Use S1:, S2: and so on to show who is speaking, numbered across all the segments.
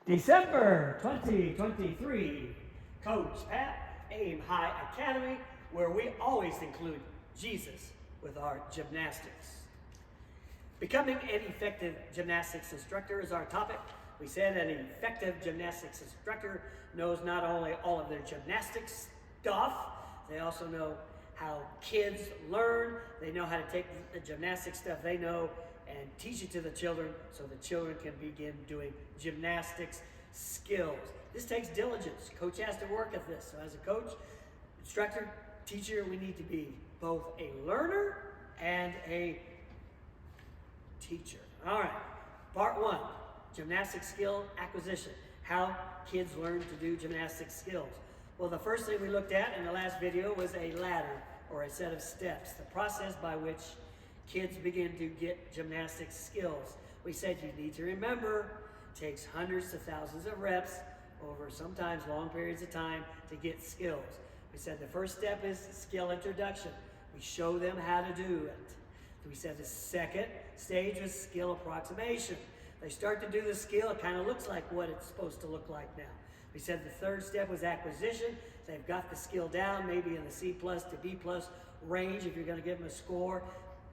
S1: December 2023, Coach Pat, Aim High Academy, where we always include Jesus with our gymnastics. Becoming an effective gymnastics instructor is our topic. We said an effective gymnastics instructor knows not only all of their gymnastics stuff, they also know how kids learn. They know how to take the gymnastics stuff they know and teach it to the children so the children can begin doing gymnastics skills. This takes diligence. Coach has to work at this. So as a coach, instructor, teacher, we need to be both a learner and a teacher. All right, part one, gymnastic skill acquisition. How kids learn to do gymnastic skills. Well, the first thing we looked at in the last video was a ladder or a set of steps, the process by which kids begin to get gymnastic skills. We said you need to remember, it takes hundreds to thousands of reps over sometimes long periods of time to get skills. We said the first step is skill introduction. We show them how to do it. We said the second stage was skill approximation. They start to do the skill, it kind of looks like what it's supposed to look like now. We said the third step was acquisition. They've got the skill down, maybe in the C+ to B+ range if you're going to give them a score.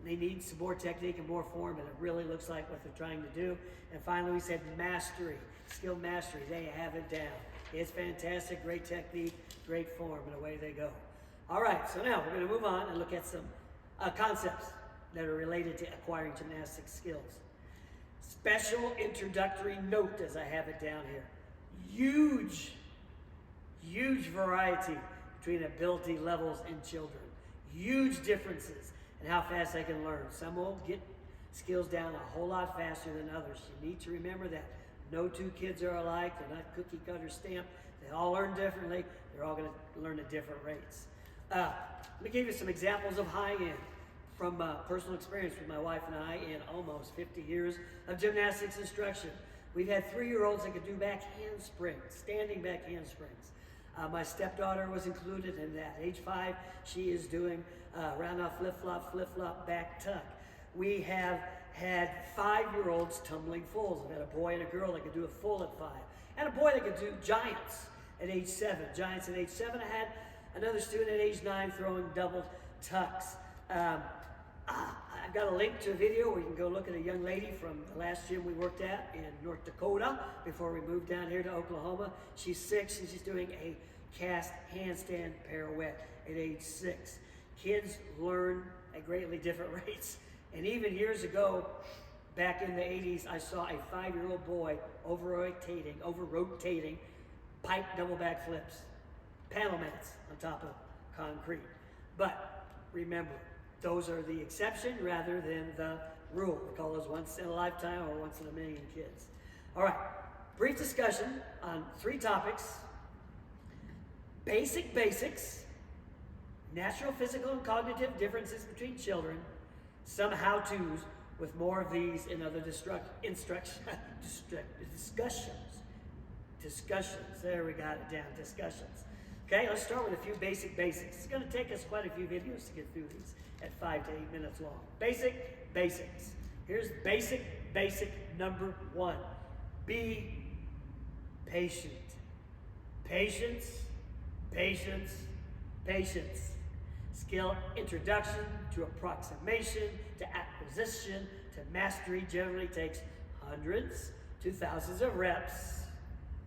S1: They need some more technique and more form, and it really looks like what they're trying to do. And finally, we said mastery, skill mastery. They have it down. It's fantastic, great technique, great form, and away they go. All right, so now we're going to move on and look at some concepts that are related to acquiring gymnastic skills. Special introductory note, as I have it down here. Huge variety between ability levels in children. Huge differences in how fast they can learn. Some will get skills down a whole lot faster than others. You need to remember that. No two kids are alike. They're not cookie cutter stamped. They all learn differently. They're all going to learn at different rates. Let me give you some examples of high end from personal experience with my wife and I in almost 50 years of gymnastics instruction. We've had 3-year-olds that could do back handsprings, standing back handsprings. My stepdaughter was included in that. Age 5, she is doing round-off flip-flop, back tuck. We have had 5-year-olds tumbling fulls. I've had a boy and a girl that could do a full at 5. And a boy that could do giants at age 7. Giants at age 7. I had another student at age 9 throwing double tucks. I've got a link to a video where you can go look at a young lady from the last gym we worked at in North Dakota before we moved down here to Oklahoma. She's 6 and she's doing a cast handstand pirouette at age 6. Kids learn at greatly different rates. And even years ago, back in the 80s, I saw a 5-year-old boy over-rotating pipe double back flips, panel mats on top of concrete. But remember, those are the exception rather than the rule. We call those once in a lifetime or once in a million kids. All right, brief discussion on 3 topics. Basics, natural, physical, and cognitive differences between children, some how-tos with more of these in other discussions. There, we got it down, discussions. Okay, let's start with a few basics. It's going to take us quite a few videos to get through these at 5 to 8 minutes long. Basics. Here's basic number 1. Be patient. Patience. Skill introduction to approximation to acquisition to mastery generally takes hundreds to thousands of reps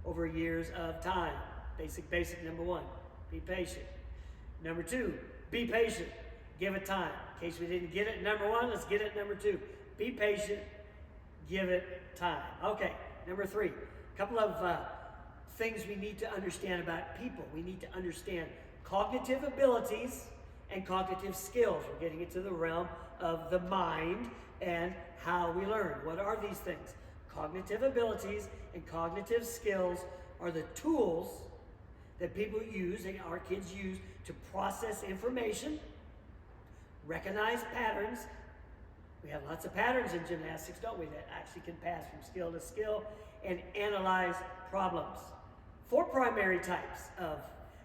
S1: over years of time. Basic number 1, be patient. Number 2, be patient. Give it time. In case we didn't get it number 1, let's get it number 2. Be patient, give it time. Okay, number 3, a couple of things we need to understand about people. We need to understand cognitive abilities and cognitive skills. We're getting into the realm of the mind and how we learn. What are these things? Cognitive abilities and cognitive skills are the tools that people use, and our kids use, to process information, recognize patterns. We have lots of patterns in gymnastics, don't we, that actually can pass from skill to skill, and analyze problems. 4 primary types of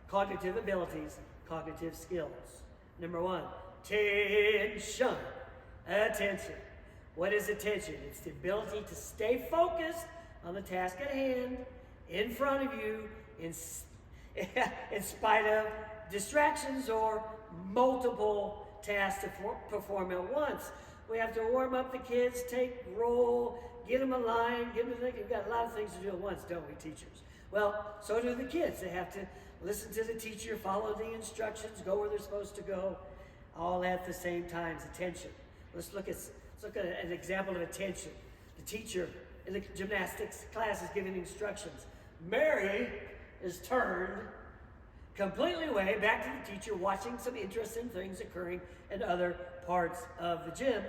S1: cognitive abilities, cognitive skills. Number 1, attention. What is attention? It's the ability to stay focused on the task at hand, in front of you, in spite of distractions or multiple tasks to perform at once. We have to warm up the kids, take roll, get them a line, get them to think. We've got a lot of things to do at once, don't we, teachers? Well, so do the kids. They have to listen to the teacher, follow the instructions, go where they're supposed to go, all at the same time. Attention. Let's look at an example of attention. The teacher in the gymnastics class is giving instructions. Mary is turned completely away back to the teacher, watching some interesting things occurring in other parts of the gym,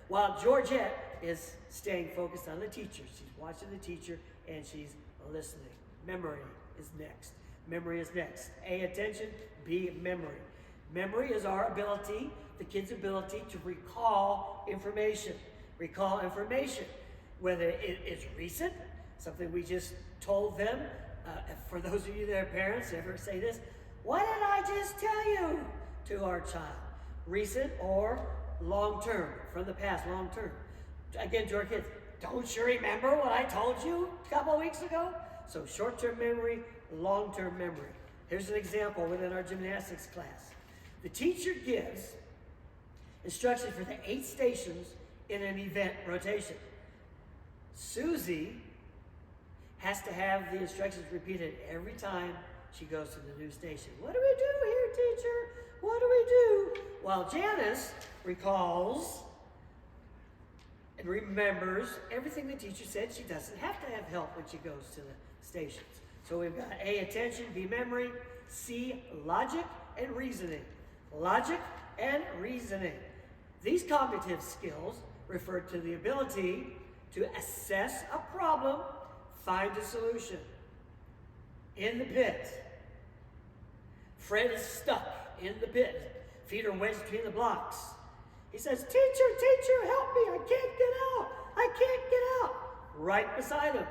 S1: while Georgette is staying focused on the teacher. She's watching the teacher and she's listening. Memory is next. Memory is next. A, attention. B, memory. Memory is our ability, the kid's ability to recall information. Recall information, whether it is recent, something we just told them. For those of you that are parents, ever say this? What did I just tell you? To our child. Recent or long-term, from the past, long-term. Again, to our kids, don't you remember what I told you a couple of weeks ago? So short-term memory, long-term memory. Here's an example within our gymnastics class. The teacher gives instructions for the 8 stations in an event rotation. Susie has to have the instructions repeated every time she goes to the new station. What do we do here, teacher? What do we do? While Janice recalls and remembers everything the teacher said. She doesn't have to have help when she goes to the stations. So we've got A, attention, B, memory, C, logic and reasoning. Logic and reasoning. These cognitive skills refer to the ability to assess a problem, find a solution. In the pit, Fred is stuck in the pit. Feet are wedged between the blocks. He says, teacher, help me. I can't get out. I can't get out. Right beside him,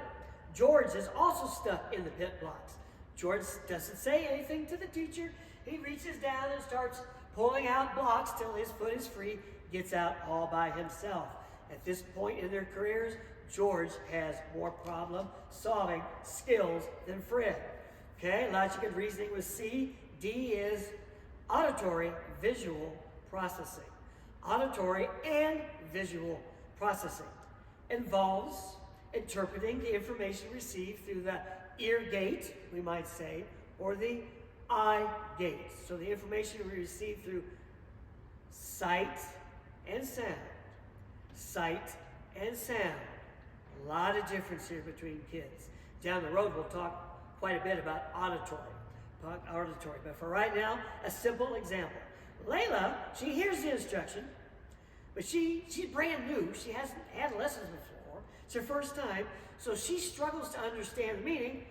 S1: George is also stuck in the pit blocks. George doesn't say anything to the teacher. He reaches down and starts pulling out blocks till his foot is free, gets out all by himself. At this point in their careers, George has more problem-solving skills than Fred. Okay, logic and reasoning was C. D is auditory visual processing. Auditory and visual processing involves interpreting the information received through the ear gate, we might say, or the eye gate. So the information we receive through sight and sound. Sight and sound. A lot of difference here between kids. Down the road, we'll talk quite a bit about auditory. But for right now, a simple example. Layla, she hears the instruction, but she's brand new. She hasn't had lessons before. It's her first time, so she struggles to understand the meaning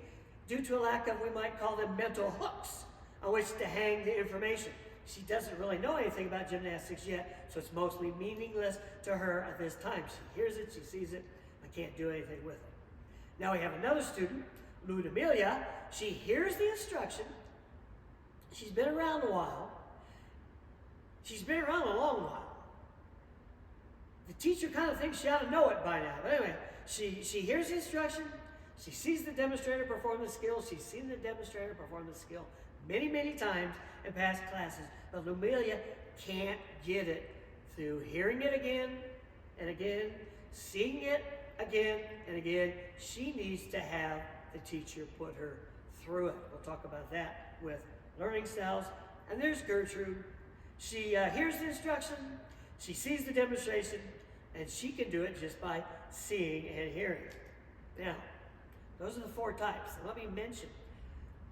S1: due to a lack of, we might call them, mental hooks on which to hang the information. She doesn't really know anything about gymnastics yet, so it's mostly meaningless to her at this time. She hears it, she sees it, I can't do anything with it. Now we have another student, Ludmilla. She hears the instruction. She's been around a while. She's been around a long while. The teacher kind of thinks she ought to know it by now. But anyway, she hears the instruction. She sees the demonstrator perform the skill. She's seen the demonstrator perform the skill many, many times in past classes. But Ludmilla can't get it through hearing it again and again, seeing it again and again. She needs to have the teacher put her through it. We'll talk about that with learning styles. And there's Gertrude. She hears the instruction, she sees the demonstration, and she can do it just by seeing and hearing. Now, those are the 4 types. And let me mention,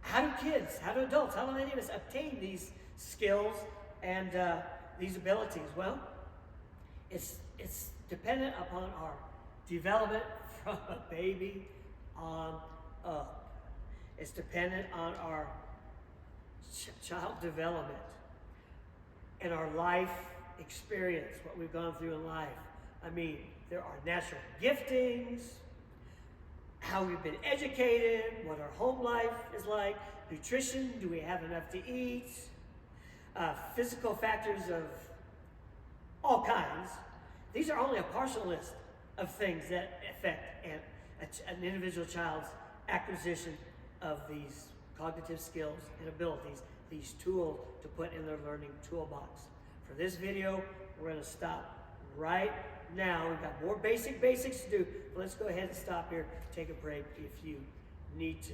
S1: how do kids, how do adults, how do any of us obtain these skills and these abilities? Well, it's dependent upon our development from a baby on up. It's dependent on our child development and our life experience, what we've gone through in life. I mean, there are natural giftings, how we've been educated, what our home life is like, nutrition, do we have enough to eat, physical factors of all kinds. These are only a partial list of things that affect an individual child's acquisition of these cognitive skills and abilities, these tools to put in their learning toolbox. For this video, we're going to stop right now. We've got more basics to do, but let's go ahead and stop here, take a break if you need to.